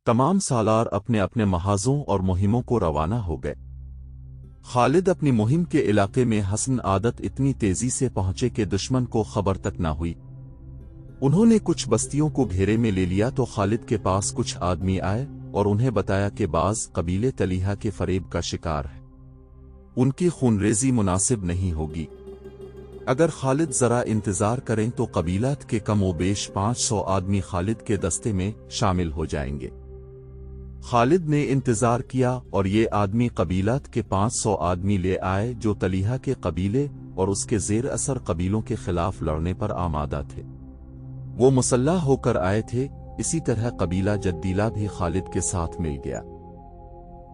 तमाम सालार अपने अपने महाजों और मुहिमों को रवाना हो गए। खालिद अपनी मुहिम के इलाके में हसन आदत इतनी तेजी से पहुंचे कि दुश्मन को खबर तक ना हुई। उन्होंने कुछ बस्तियों को घेरे में ले लिया तो खालिद के पास कुछ आदमी आए और उन्हें बताया कि बाज कबीले तलीहा के फरेब का शिकार है, उनकी खूनरेजी मुनासिब नहीं होगी। अगर खालिद जरा इंतजार करें तो कबीलात के कमोबेश 500 आदमी खालिद के दस्ते में शामिल हो जाएंगे। खालिद ने इंतजार किया और ये आदमी कबीलात के 500 आदमी ले आए जो तलीहा के कबीले और उसके जेर असर कबीलों के खिलाफ लड़ने पर आमादा थे। वो मुसल्लाह होकर आए थे। इसी तरह कबीला जद्दीला भी खालिद के साथ मिल गया।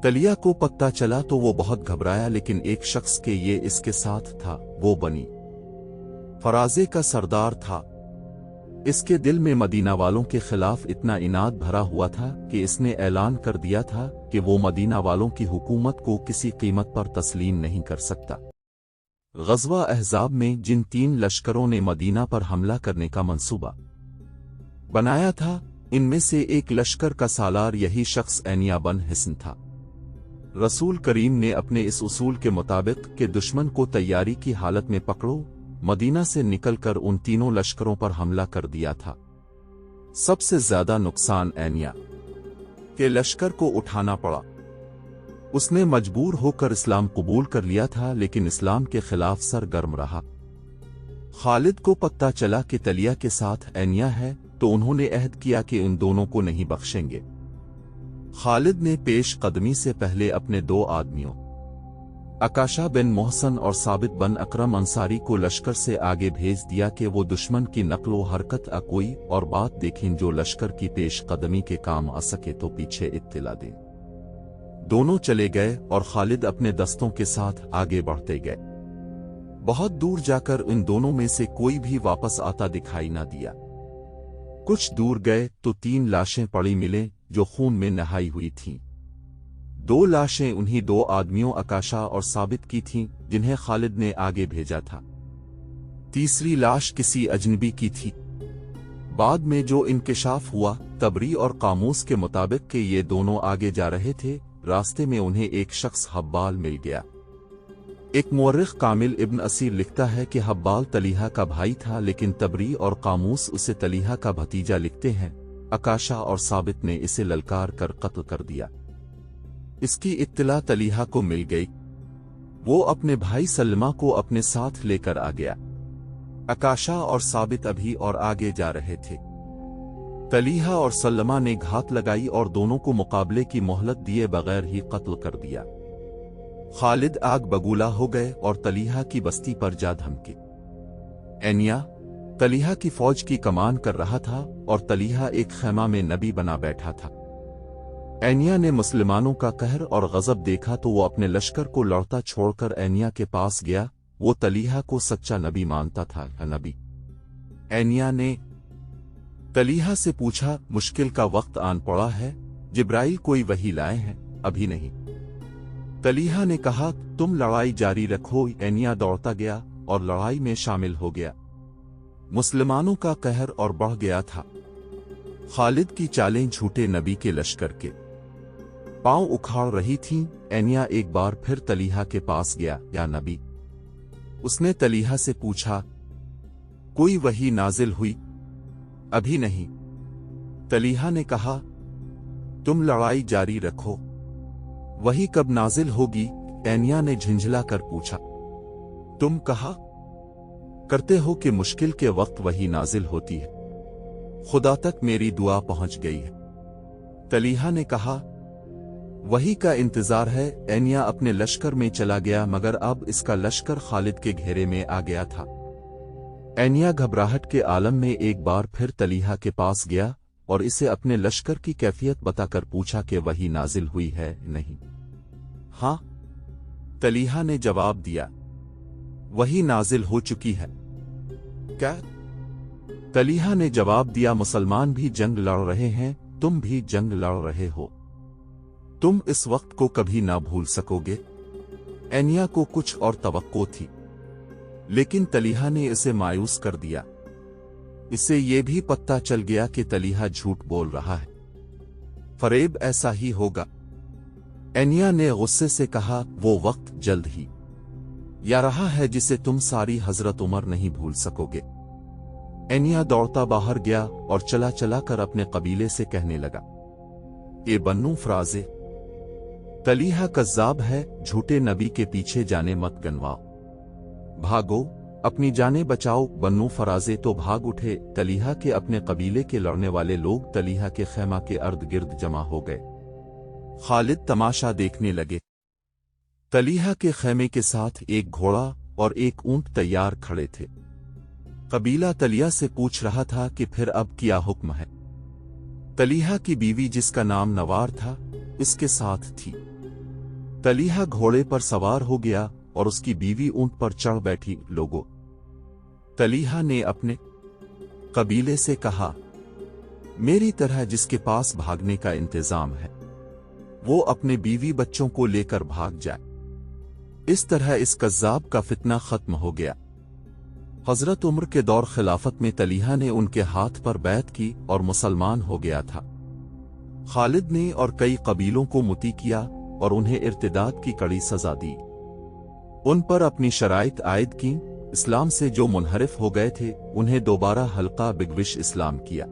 तलिया को पता चला तो वो बहुत घबराया, लेकिन एक शख्स के ये इसके साथ था, वो बनी फराजे का सरदार था। इसके दिल में मदीना वालों के खिलाफ इतना इनाद भरा हुआ था कि इसने ऐलान कर दिया था कि वो मदीना वालों की हुकूमत को किसी कीमत पर तस्लीम नहीं कर सकता। ग़ज़वा अहज़ाब में जिन 3 लश्करों ने मदीना पर हमला करने का मंसूबा बनाया था, इनमें से एक लश्कर का सालार यही शख्स ऐनिया बन हिस्न था। रसूल करीम ने अपने इस उसूल के मुताबिक कि दुश्मन को तैयारी की हालत में पकड़ो, मदीना से निकलकर उन तीनों लश्करों पर हमला कर दिया था। सबसे ज्यादा नुकसान ऐनिया के लश्कर को उठाना पड़ा। उसने मजबूर होकर इस्लाम कबूल कर लिया था, लेकिन इस्लाम के खिलाफ सरगर्म रहा। खालिद को पता चला कि तलिया के साथ ऐनिया है तो उन्होंने अहद किया कि उन दोनों को नहीं बख्शेंगे। खालिद ने पेश कदमी से पहले अपने 2 आदमियों अकाशा बिन मोहसन और साबित बिन अकरम अंसारी को लश्कर से आगे भेज दिया कि वो दुश्मन की नक्लो हरकत कोई और बात देखें जो लश्कर की पेश कदमी के काम आ सके तो पीछे इत्तिला दें। दोनों चले गए और खालिद अपने दस्तों के साथ आगे बढ़ते गए। बहुत दूर जाकर इन दोनों में से कोई भी वापस आता दिखाई न दिया। कुछ दूर गए तो 3 लाशें पड़ी मिले जो खून में नहाई हुई थीं। 2 लाशें उन्हीं 2 आदमियों अकाशा और साबित की थीं जिन्हें खालिद ने आगे भेजा था। तीसरी लाश किसी अजनबी की थी। बाद में जो इंकिशाफ हुआ तबरी और कामूस के मुताबिक कि ये दोनों आगे जा रहे थे, रास्ते में उन्हें एक शख्स हब्बाल मिल गया। एक मुअर्रिख कामिल इब्न असीर लिखता है कि हब्बाल तलीहा का भाई था, लेकिन तबरी और कामूस उसे तलीहा का भतीजा लिखते हैं। अकाशा और साबित ने इसे ललकार कर कत्ल कर दिया। इसकी इत्तला तलीहा को मिल गई। वो अपने भाई सलमा को अपने साथ लेकर आ गया। अकाशा और साबित अभी और आगे जा रहे थे। तलीहा और सलमा ने घात लगाई और दोनों को मुकाबले की मोहलत दिए बगैर ही कत्ल कर दिया। खालिद आग बगूला हो गए और तलीहा की बस्ती पर जा धमके। ऐनिया तलीहा की फौज की कमान कर रहा था और तलीहा एक खैमा में नबी बना बैठा था। ऐनिया ने मुसलमानों का कहर और गजब देखा तो वो अपने लश्कर को लौटता छोड़कर ऐनिया के पास गया। वो तलीहा को सच्चा नबी मानता था। नबी ऐनिया ने तलीहा से पूछा, मुश्किल का वक्त आन पड़ा है, जिब्राइल कोई वही लाए हैं? अभी नहीं। तलीहा ने कहा, तुम लड़ाई जारी रखो। ऐनिया दौड़ता गया और लड़ाई में शामिल हो गया। मुसलमानों का कहर और बढ़ गया था। खालिद की चालें झूठे नबी के लश्कर के पांव उखाड़ रही थीं। ऐनिया एक बार फिर तलीहा के पास गया। या नबी? उसने तलीहा से पूछा, कोई वही नाजिल हुई? अभी नहीं। तलीहा ने कहा, तुम लड़ाई जारी रखो। वही कब नाजिल होगी? ऐनिया ने झिंझला कर पूछा। तुम कहा करते हो कि मुश्किल के वक्त वही नाजिल होती है। खुदा तक मेरी दुआ पहुंच गई है। तलीहा ने कहा, वही का इंतजार है। ऐनिया अपने लश्कर में चला गया, मगर अब इसका लश्कर खालिद के घेरे में आ गया था। ऐनिया घबराहट के आलम में एक बार फिर तलीहा के पास गया और इसे अपने लश्कर की कैफियत बताकर पूछा कि वही नाजिल हुई है नहीं? हाँ, तलीहा ने जवाब दिया, वही नाजिल हो चुकी है। क्या? तलीहा ने जवाब दिया, मुसलमान भी जंग लड़ रहे हैं, तुम भी जंग लड़ रहे हो। तुम इस वक्त को कभी ना भूल सकोगे। ऐनिया को कुछ और तवक्को थी, लेकिन तलीहा ने इसे मायूस कर दिया। इसे ये भी पता चल गया कि तलीहा झूठ बोल रहा है। फरेब ऐसा ही होगा। एनिया ने गुस्से से कहा, वो वक्त जल्द ही या रहा है जिसे तुम सारी हजरत उमर नहीं भूल सकोगे। एनिया दौड़ता बाहर गया और चला चला कर अपने कबीले से कहने लगा, ये बन्नू फराजे, तलीहा कज़्ज़ाब है, झूठे नबी के पीछे जाने मत गनवाओ, भागो, अपनी जाने बचाओ। बन्नू फराजे तो भाग उठे। तलीहा के अपने कबीले के लड़ने वाले लोग तलीहा के खैमा के अर्द गिर्द जमा हो गए। खालिद तमाशा देखने लगे। तलीहा के खैमे के साथ एक घोड़ा और एक ऊंट तैयार खड़े थे। कबीला तलिया से पूछ रहा था कि फिर अब क्या हुक्म है। तलीहा की बीवी जिसका नाम नवार था इसके साथ थी। तलीहा घोड़े पर सवार हो गया और उसकी बीवी ऊंट पर चढ़ बैठी। लोगों, तलीहा ने अपने कबीले से कहा, मेरी तरह जिसके पास भागने का इंतजाम है वो अपने बीवी बच्चों को लेकर भाग जाए। इस तरह इस कज़्ज़ाब का फितना खत्म हो गया। हजरत उमर के दौर खिलाफत में तलीहा ने उनके हाथ पर बैत की और मुसलमान हो गया था। खालिद ने और कई कबीलों को मुती किया और उन्हें इर्तिदाद की कड़ी सजा दी। उन पर अपनी शराइत आयद की। इस्लाम से जो मुनहरिफ हो गए थे उन्हें दोबारा हल्का बिगविश इस्लाम किया।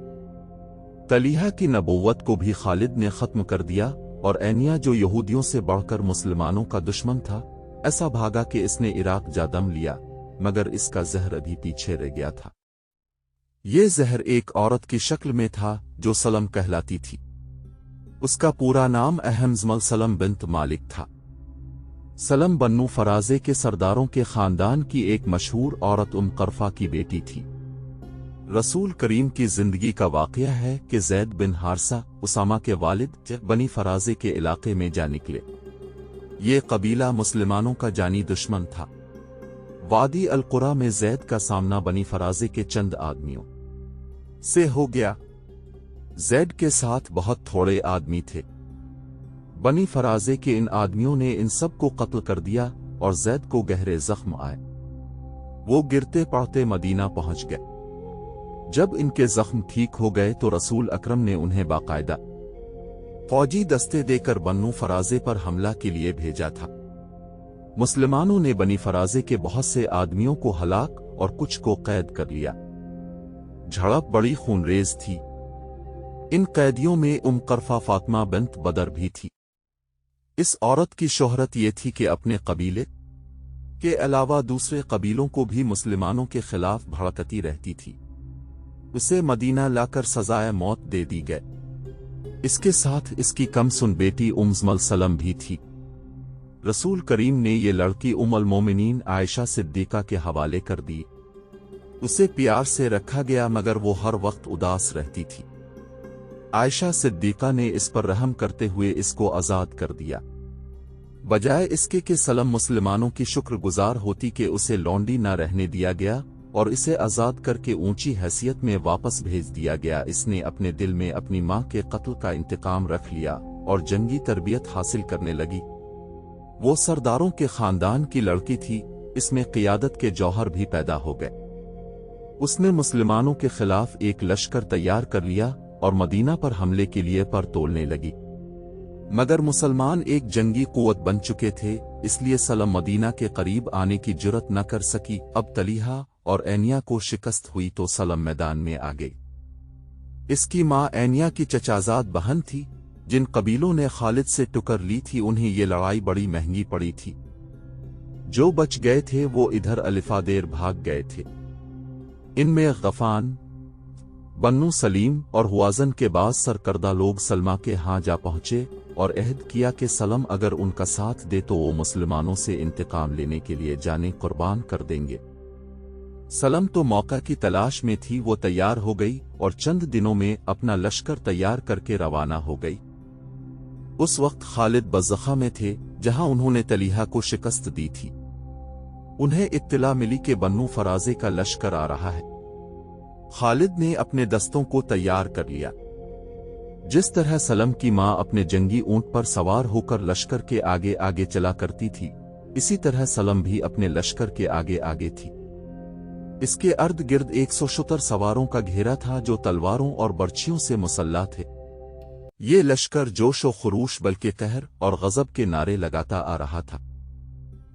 तलीहा की नबुव्वत को भी खालिद ने खत्म कर दिया और एनिया जो यहूदियों से बढ़कर मुसलमानों का दुश्मन था ऐसा भागा कि इसने इराक जा दम लिया, मगर इसका जहर अभी पीछे रह गया था। ये जहर एक औरत की शक्ल में था जो सलम कहलाती थी। उसका पूरा नाम अहमजमल सलम बिन्त मालिक था। सलम बन्नू फराजे के सरदारों के खानदान की एक मशहूर औरत करफा की बेटी थी। रसूल करीम की जिंदगी का वाकया है कि ज़ैद बिन हारसा उसामा के वालिद बनी फराजे के इलाके में जा निकले। ये कबीला मुसलमानों का जानी दुश्मन था। वादी अल कुरा में ज़ैद का सामना बनी फराजे के चंद आदमियों से हो गया। ज़ैद के साथ बहुत थोड़े आदमी थे। बनी फराजे के इन आदमियों ने इन सब को कत्ल कर दिया और ज़ैद को गहरे जख्म आए। वो गिरते पड़ते मदीना पहुंच गए। जब इनके जख्म ठीक हो गए तो रसूल अकरम ने उन्हें बाकायदा फौजी दस्ते देकर बन्नू फराजे पर हमला के लिए भेजा था। मुसलमानों ने बनी फराजे के बहुत से आदमियों को हलाक और कुछ को कैद कर लिया। झड़प बड़ी खूनरेज थी। इन कैदियों में करफा फातिमा बिन्त बदर भी थी। इस औरत की शोहरत ये थी कि अपने कबीले के अलावा दूसरे कबीलों को भी मुसलमानों के खिलाफ भड़कती रहती थी। उसे मदीना लाकर सजाए मौत दे दी गई। इसके साथ इसकी कमसुन बेटी उम्मुल सलम भी थी। रसूल करीम ने ये लड़की उम्मुल मोमिनीन आयशा सिद्दीका के हवाले कर दी। उसे प्यार से रखा गया मगर वो हर वक्त उदास रहती थी। आयशा सिद्दीका ने इस पर रहम करते हुए इसको आजाद कर दिया। बजाय इसके कि सलम मुसलमानों की शुक्रगुजार होती कि उसे लौंडी न रहने दिया गया और इसे आजाद करके ऊंची हैसियत में वापस भेज दिया गया, इसने अपने दिल में अपनी मां के कत्ल का इंतकाम रख लिया और जंगी तरबियत हासिल करने लगी। वो सरदारों के खानदान की लड़की थी। इसमें क़ियादत के जौहर भी पैदा हो गए। उसने मुसलमानों के खिलाफ एक लश्कर तैयार कर लिया और मदीना पर हमले के लिए पर तोलने लगी। मगर मुसलमान एक जंगी कुव्वत बन चुके थे, इसलिए सलम मदीना के करीब आने की जुर्रत न कर सकी। अब तलीहा और एनिया को शिकस्त हुई तो सलम मैदान में आ गई। इसकी मां एनिया की चचाजाद बहन थी। जिन कबीलों ने खालिद से टुकर ली थी उन्हें ये लड़ाई बड़ी महंगी पड़ी थी। जो बच गए थे वो इधर अलिफादेर भाग गए थे। इनमें गफान, बन्नू सलीम और हुआजन के बाद सरकर्दा लोग सलमा के यहाँ जा पहुंचे और अहद किया कि सलम अगर उनका साथ दे तो वो मुसलमानों से इंतकाम लेने के लिए जाने कुर्बान कर देंगे। सलम तो मौका की तलाश में थी। वो तैयार हो गई और चंद दिनों में अपना लश्कर तैयार करके रवाना हो गई। उस वक्त खालिद बज़्ज़खा में थे जहां उन्होंने तलीहा को शिकस्त दी थी। उन्हें इत्तला मिली कि बन्नू फराजे का लश्कर आ रहा है। खालिद ने अपने दस्तों को तैयार कर लिया। जिस तरह सलम की मां अपने जंगी ऊंट पर सवार होकर लश्कर के आगे आगे चला करती थी, इसी तरह सलम भी अपने लश्कर के आगे आगे थी। इसके अर्द गिर्द 170 सवारों का घेरा था जो तलवारों और बर्छियों से मुसल्ला थे। ये लश्कर जोश व खरूश बल्कि कहर और गजब के नारे लगाता आ रहा था।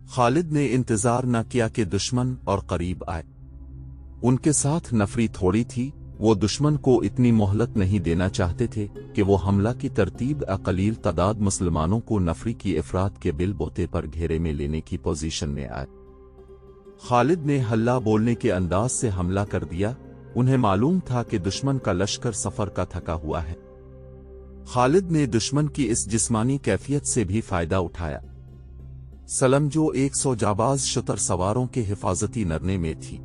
खालिद ने इंतजार न किया कि दुश्मन और करीब आए। उनके साथ नफरी थोड़ी थी, वो दुश्मन को इतनी मोहलत नहीं देना चाहते थे कि वो हमला की तरतीब अकलील तादाद मुसलमानों को नफरी की इफरात के बिल बोते पर घेरे में लेने की पोजीशन में आए। खालिद ने हल्ला बोलने के अंदाज से हमला कर दिया। उन्हें मालूम था कि दुश्मन का लश्कर सफर का थका हुआ है। खालिद ने दुश्मन की इस जिस्मानी कैफियत से भी फायदा उठाया। सलम जो 100 जाबाज शुतर सवारों के हिफाजती नरने में थी,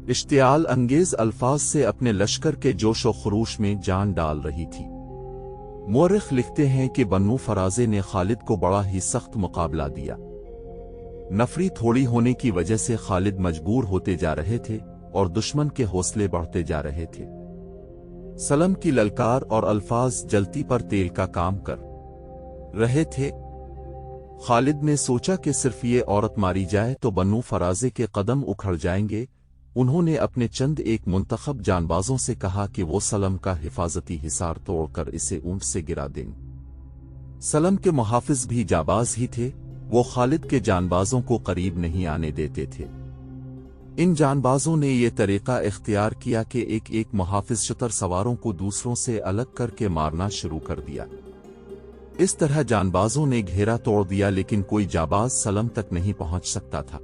इश्तियाल अंगेज अल्फाज से अपने लश्कर के जोश व खरूश में जान डाल रही थी। मुअर्रिख लिखते हैं कि बन्नू फराजे ने खालिद को बड़ा ही सख्त मुकाबला दिया। नफरी थोड़ी होने की वजह से खालिद मजबूर होते जा रहे थे और दुश्मन के हौसले बढ़ते जा रहे थे। सलम की ललकार और अल्फाज जलती पर तेल का काम कर रहे थे। खालिद ने सोचा कि सिर्फ ये औरत मारी जाए तो बन्नू फराजे के कदम उखड़ जाएंगे। उन्होंने अपने चंद एक मुंतखब जानबाजों से कहा कि वो सलम का हिफाजती हिसार तोड़कर इसे ऊंट से गिरा दें। सलम के मुहाफिज भी जाबाज ही थे, वो खालिद के जानबाजों को करीब नहीं आने देते थे। इन जानबाजों ने ये तरीका इख्तियार किया कि एक एक मुहाफिज शुतर सवारों को दूसरों से अलग करके मारना शुरू कर दिया। इस तरह जानबाजों ने घेरा तोड़ दिया, लेकिन कोई जाबाज सलम तक नहीं पहुंच सकता था।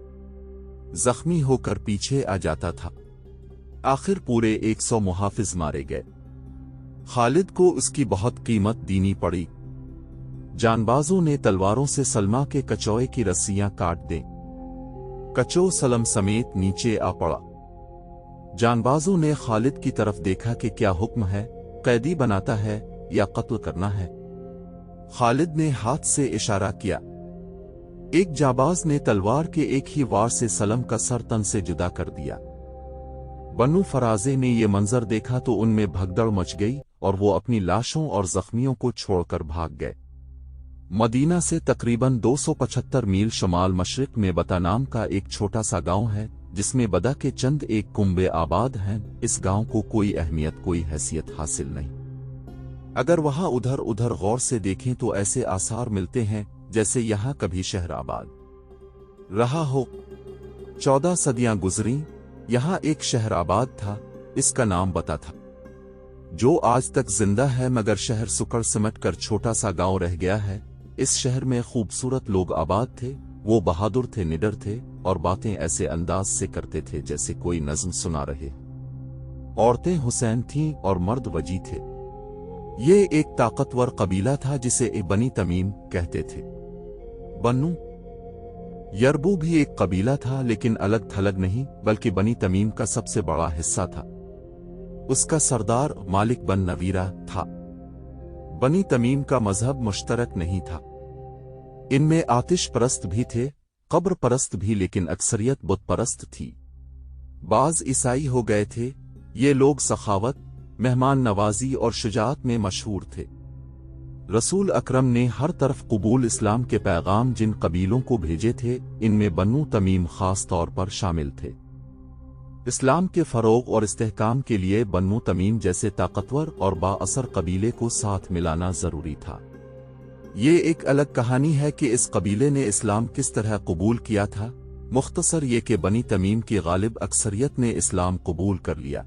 जख्मी होकर पीछे आ जाता था। आखिर पूरे 100 मुहाफिज मारे गए। खालिद को उसकी बहुत कीमत देनी पड़ी। जानबाजों ने तलवारों से सलमा के कचौए की रस्सियां काट दें। कचो सलम समेत नीचे आ पड़ा। जानबाजों ने खालिद की तरफ देखा कि क्या हुक्म है, कैदी बनाता है या कत्ल करना है। खालिद ने हाथ से इशारा किया। एक जाबाज ने तलवार के एक ही वार से सलम का सर तन से जुदा कर दिया। बन्नू फराजे ने यह मंजर देखा तो उनमें भगदड़ मच गई और वो अपनी लाशों और जख्मियों को छोड़कर भाग गए। मदीना से तकरीबन 275 मील शुमाल मशरिक में बता नाम का एक छोटा सा गांव है, जिसमें बदा के चंद एक कुंबे आबाद हैं। इस गांव को कोई अहमियत कोई हैसियत हासिल नहीं। अगर वहां उधर उधर गौर से देखें तो ऐसे आसार मिलते हैं जैसे यहां कभी शहर आबाद रहा हो। 14 सदियां गुजरी, यहां एक शहर आबाद था, इसका नाम बता था, जो आज तक जिंदा है, मगर शहर सुकड़ सिमट कर छोटा सा गांव रह गया है। इस शहर में खूबसूरत लोग आबाद थे, वो बहादुर थे, निडर थे और बातें ऐसे अंदाज से करते थे जैसे कोई नज्म सुना रहे। औरतें हुसैन थीं और मर्द वजी थे। ये एक ताकतवर कबीला था जिसे बनी तमीम कहते थे। बन्नू यरबू भी एक कबीला था, लेकिन अलग थलग नहीं, बल्कि बनी तमीम का सबसे बड़ा हिस्सा था। उसका सरदार मालिक बन नवीरा था। बनी तमीम का मजहब मुश्तरक नहीं था। इनमें आतिश परस्त भी थे, कब्र परस्त भी, लेकिन अक्सरियत बुत परस्त थी। बाज ईसाई हो गए थे। ये लोग सखावत, मेहमान नवाजी और शुजाअत में मशहूर थे। रसूल अकरम ने हर तरफ कबूल इस्लाम के पैगाम जिन कबीलों को भेजे थे, इनमें बन्नू तमीम खास तौर पर शामिल थे। इस्लाम के फरोग और इस्तेहकाम के लिए बन्नू तमीम जैसे ताकतवर और बाअसर कबीले को साथ मिलाना जरूरी था। ये एक अलग कहानी है कि इस कबीले ने इस्लाम किस तरह कबूल किया था। मुख्तसर ये कि बनी तमीम की गालिब अक्सरियत ने इस्लाम कबूल कर लिया।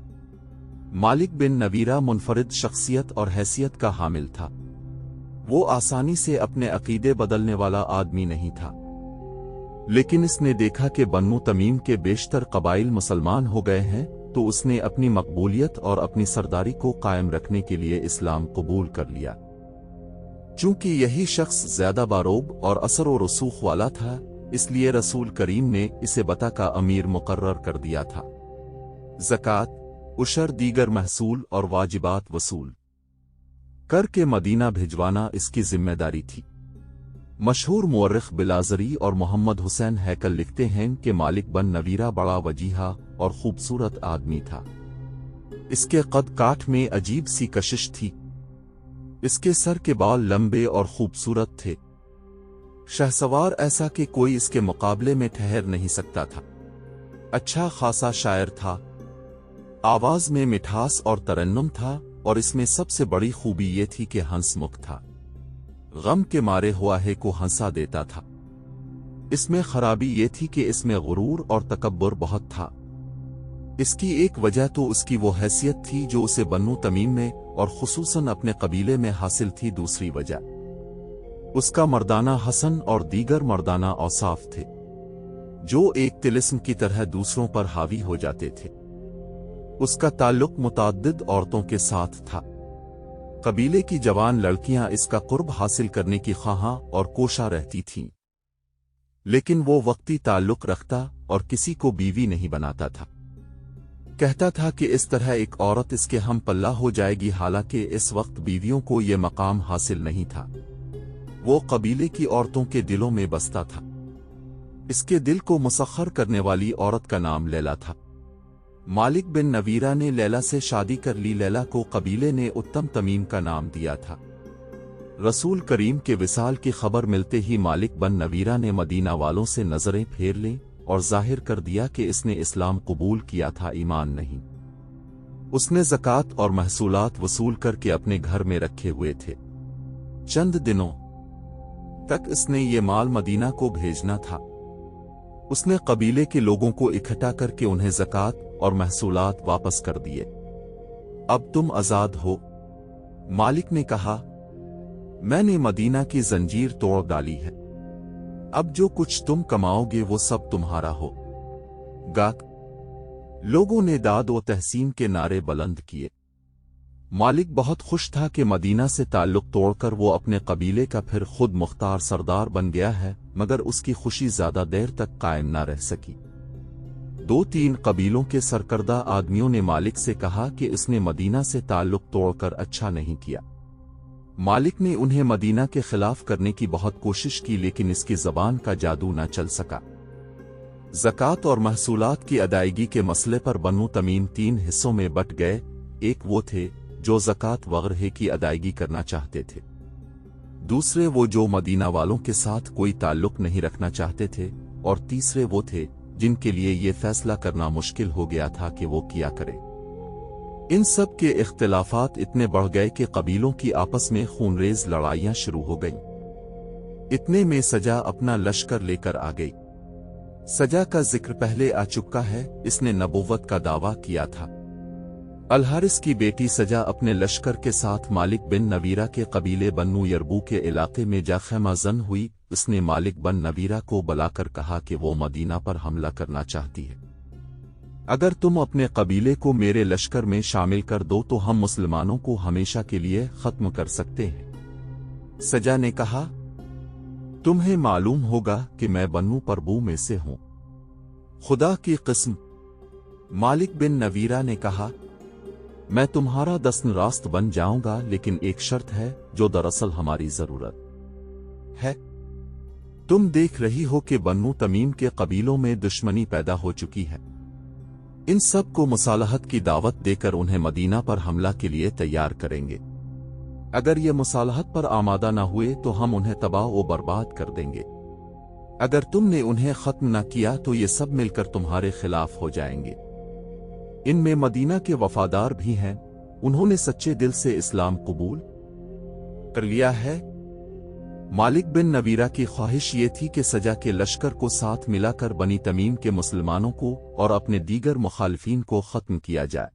मालिक बिन नवीरा मुनफरिद शख्सियत और हैसियत का हामिल था। वो आसानी से अपने अकीदे बदलने वाला आदमी नहीं था, लेकिन इसने देखा कि बन्नू तमीम के बेशतर कबाइल मुसलमान हो गए हैं, तो उसने अपनी मकबूलियत और अपनी सरदारी को कायम रखने के लिए इस्लाम कबूल कर लिया। चूंकि यही शख्स ज्यादा बारोब और असर व रसूख वाला था, इसलिए रसूल करीम ने इसे बता का अमीर मुकर्रर कर दिया था। ज़कात, उशर, दीगर महसूल और वाजिबात वसूल करके मदीना भिजवाना इसकी जिम्मेदारी थी। मशहूर मुअर्रिख बिलाजरी और मोहम्मद हुसैन हैकल लिखते हैं कि मालिक बन नवीरा बड़ा वजीहा और खूबसूरत आदमी था। इसके कद काठ में अजीब सी कशिश थी। इसके सर के बाल लंबे और खूबसूरत थे। शहसवार ऐसा कि कोई इसके मुकाबले में ठहर नहीं सकता था। अच्छा खासा शायर था। आवाज में मिठास और तरन्नुम था। और इसमें सबसे बड़ी खूबी ये थी कि हंस मुख था। गम के मारे हुआहे को हंसा देता था। इसमें खराबी ये थी कि इसमें गुरूर और तकब्बुर बहुत था। इसकी एक वजह तो उसकी वो हैसियत थी जो उसे बन्नू तमीम में और खुसूसन अपने कबीले में हासिल थी। दूसरी वजह उसका मर्दाना हसन और दीगर मर्दाना औसाफ थे जो एक तिलिस्म की तरह दूसरों पर हावी हो जाते थे। उसका ताल्लुक मुताद्दिद औरतों के साथ था। कबीले की जवान लड़कियां इसका कुर्ब हासिल करने की ख्वाहां और कोशा रहती थीं, लेकिन वो वक्ती ताल्लुक रखता और किसी को बीवी नहीं बनाता था। कहता था कि इस तरह एक औरत इसके हम पल्ला हो जाएगी, हालांकि इस वक्त बीवियों को ये मकाम हासिल नहीं था। वो कबीले की औरतों के दिलों में बसता था। इसके दिल को मुसख्खर करने वाली औरत का नाम लैला था। मालिक बिन नवीरा ने लैला से शादी कर ली। लैला को कबीले ने उत्तम तमीम का नाम दिया था। रसूल करीम के विसाल की खबर मिलते ही मालिक बिन नवीरा ने मदीना वालों से नजरें फेर लीं और जाहिर कर दिया कि इसने इस्लाम कबूल किया था, ईमान नहीं। उसने ज़कात और महसूलात वसूल करके अपने घर में रखे हुए थे। चंद दिनों तक इसने ये माल मदीना को भेजना था। उसने कबीले के लोगों को इकट्ठा करके उन्हें ज़कात और महसूलात वापस कर दिए। अब तुम आजाद हो। मालिक ने कहा, मैंने मदीना की जंजीर तोड़ डाली है। अब जो कुछ तुम कमाओगे वो सब तुम्हारा हो। गाक लोगों ने दाद व तहसीन के नारे बुलंद किए। मालिक बहुत खुश था कि मदीना से ताल्लुक तोड़कर वो अपने कबीले का फिर खुद मुख्तार सरदार बन गया है, मगर उसकी खुशी ज्यादा देर तक कायम न रह सकी। 2-3 कबीलों के सरकर्दा आदमियों ने मालिक से कहा कि इसने मदीना से ताल्लुक तोड़कर अच्छा नहीं किया। मालिक ने उन्हें मदीना के खिलाफ करने की बहुत कोशिश की, लेकिन इसकी जबान का जादू न चल सका। ज़कात और महसूलात की अदायगी के मसले पर बन्नू तमीम 3 हिस्सों में बट गए। एक वो थे जो ज़कात वगैरह की अदायगी करना चाहते थे, दूसरे वो जो मदीना वालों के साथ कोई ताल्लुक नहीं रखना चाहते थे, और तीसरे वो थे जिनके लिए ये फैसला करना मुश्किल हो गया था कि वो क्या करें। इन सब के इख्तिलाफात इतने बढ़ गए कि कबीलों की आपस में खूनरेज लड़ाइयां शुरू हो गईं। इतने में सजा अपना लश्कर लेकर आ गई। सजा का जिक्र पहले आ चुका है। इसने नबुव्वत का दावा किया था। अलहारिस की बेटी सजा अपने लश्कर के साथ मालिक बिन नवीरा के कबीले बन्नू यरबू के इलाके में जा खैमाजन हुई। उसने मालिक बिन नवीरा को बुलाकर कहा कि वो मदीना पर हमला करना चाहती है। अगर तुम अपने कबीले को मेरे लश्कर में शामिल कर दो तो हम मुसलमानों को हमेशा के लिए खत्म कर सकते हैं। सजा ने कहा, तुम्हें मालूम होगा कि मैं बन्नू परबू में से हूं। खुदा की कसम। मालिक बिन नवीरा ने कहा, मैं तुम्हारा दस्तन रास्त बन जाऊंगा, लेकिन एक शर्त है जो दरअसल हमारी जरूरत है। तुम देख रही हो कि बन्नू तमीम के कबीलों में दुश्मनी पैदा हो चुकी है। इन सब को मुसालहत की दावत देकर उन्हें मदीना पर हमला के लिए तैयार करेंगे। अगर ये मुसालहत पर आमादा न हुए तो हम उन्हें तबाह व बर्बाद कर देंगे। अगर तुमने उन्हें खत्म न किया तो ये सब मिलकर तुम्हारे खिलाफ हो जाएंगे। इनमें मदीना के वफादार भी हैं। उन्होंने सच्चे दिल से इस्लाम कबूल कर लिया है। मालिक बिन नवीरा की ख्वाहिश ये थी कि सजा के लश्कर को साथ मिलाकर बनी तमीम के मुसलमानों को और अपने दीगर मुखालिफिन को खत्म किया जाए।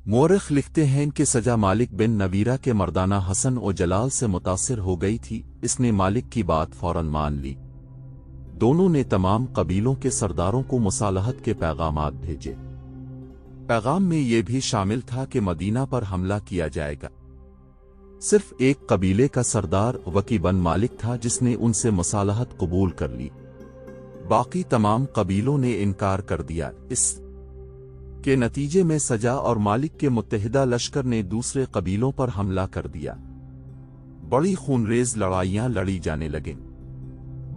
मोरख लिखते हैं कि सजा मालिक बिन नवीरा के मर्दाना हसन और जलाल से मुतासिर हो गई थी। इसने मालिक की बात फौरन मान ली। दोनों ने तमाम कबीलों के सरदारों को मुसालहत के पैगामात भेजे। पैगाम में यह भी शामिल था कि मदीना पर हमला किया जाएगा। सिर्फ एक कबीले का सरदार वकी बन मालिक था जिसने उनसे मुसालहत कबूल कर ली। बाकी तमाम कबीलों ने इनकार कर दिया। इस के नतीजे में सजा और मालिक के मुत्तहिदा लश्कर ने दूसरे कबीलों पर हमला कर दिया। बड़ी खूनरेज लड़ाइयां लड़ी जाने लगीं।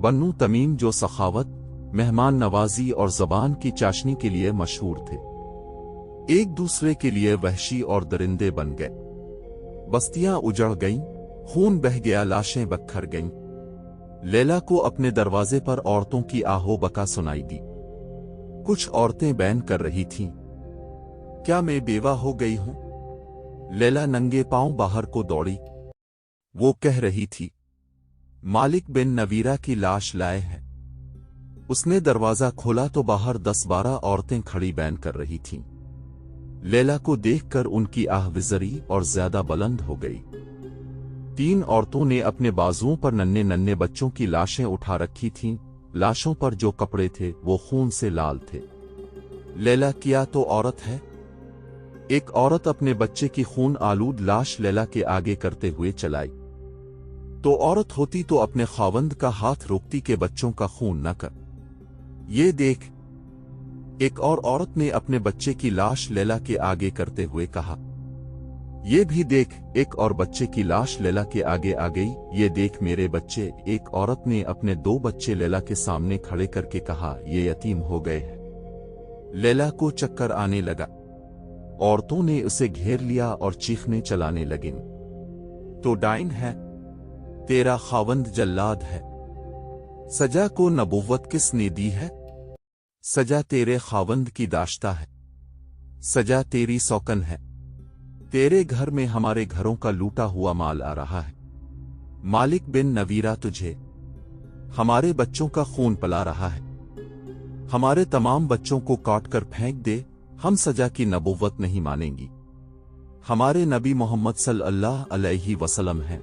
बन्नू तमीम जो सखावत, मेहमान नवाजी और ज़बान की चाशनी के लिए मशहूर थे, एक दूसरे के लिए वहशी और दरिंदे बन गए। बस्तियां उजड़ गईं, खून बह गया, लाशें बखर गईं। लैला को अपने दरवाजे पर औरतों की आहो बका सुनाई दी। कुछ औरतें बैन कर रही थीं, क्या मैं बेवा हो गई हूं? लैला नंगे पांव बाहर को दौड़ी। वो कह रही थी, मालिक बिन नवीरा की लाश लाए हैं। उसने दरवाजा खोला तो बाहर 10-12 औरतें खड़ी बैन कर रही थीं। लैला को देखकर उनकी आह विजरी और ज्यादा बुलंद हो गई। 3 औरतों ने अपने बाजुओं पर नन्हे नन्हे बच्चों की लाशें उठा रखी थीं। लाशों पर जो कपड़े थे वो खून से लाल थे। लैला किया तो औरत है। एक औरत अपने बच्चे की खून आलूद लाश लैला के आगे करते हुए चलाई। तो औरत होती तो अपने खावंद का हाथ रोकती के बच्चों का खून न कर। ये देख। एक और औरत ने अपने बच्चे की लाश लैला के आगे करते हुए कहा, ये भी देख। एक और बच्चे की लाश लैला के आगे आ गई। ये देख मेरे बच्चे। एक औरत ने अपने 2 बच्चे लैला के सामने खड़े करके कहा, ये यतीम हो गए हैं। लैला को चक्कर आने लगा। औरतों ने उसे घेर लिया और चीखने चलाने लगी, तो डाइन है, तेरा खावंद जल्लाद है। सजा को नबुव्वत किसने दी है? सजा तेरे खावंद की दाश्ता है। सजा तेरी सौकन है। तेरे घर में हमारे घरों का लूटा हुआ माल आ रहा है। मालिक बिन नवीरा तुझे हमारे बच्चों का खून पिला रहा है। हमारे तमाम बच्चों को काट कर फेंक दे। हम सजा की नबुव्वत नहीं मानेंगी। हमारे नबी मोहम्मद सल्लल्लाहु अलैहि वसल्लम हैं।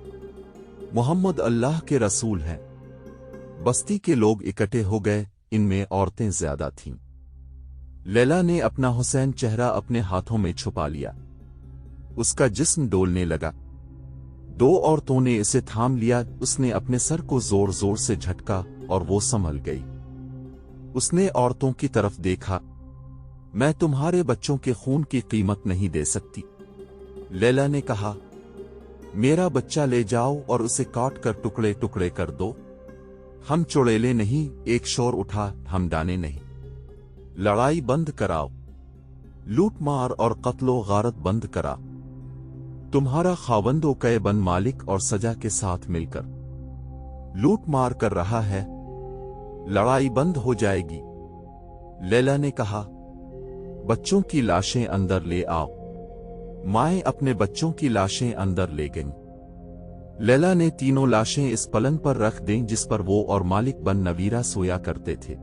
मोहम्मद अल्लाह के रसूल हैं। बस्ती के लोग इकट्ठे हो गए। इनमें औरतें ज्यादा थीं। लैला ने अपना हुसैन चेहरा अपने हाथों में छुपा लिया। उसका जिस्म डोलने लगा। 2 औरतों ने इसे थाम लिया। उसने अपने सर को जोर जोर से झटका और वो संभल गई। उसने औरतों की तरफ देखा। मैं तुम्हारे बच्चों के खून की कीमत नहीं दे सकती। लैला ने कहा, मेरा बच्चा ले जाओ और उसे काट कर टुकड़े टुकड़े कर दो। हम चुड़ैले नहीं। एक शोर उठा, हम डाने नहीं। लड़ाई बंद कराओ। लूट मार और कत्लो गारत बंद करा। तुम्हारा खावंदो कै बन मालिक और सजा के साथ मिलकर लूट मार कर रहा है। लड़ाई बंद हो जाएगी। लैला ने कहा, बच्चों की लाशें अंदर ले आओ। माएं अपने बच्चों की लाशें अंदर ले गईं। लैला ने तीनों लाशें इस पलंग पर रख दें जिस पर वो और मालिक बन नवीरा सोया करते थे।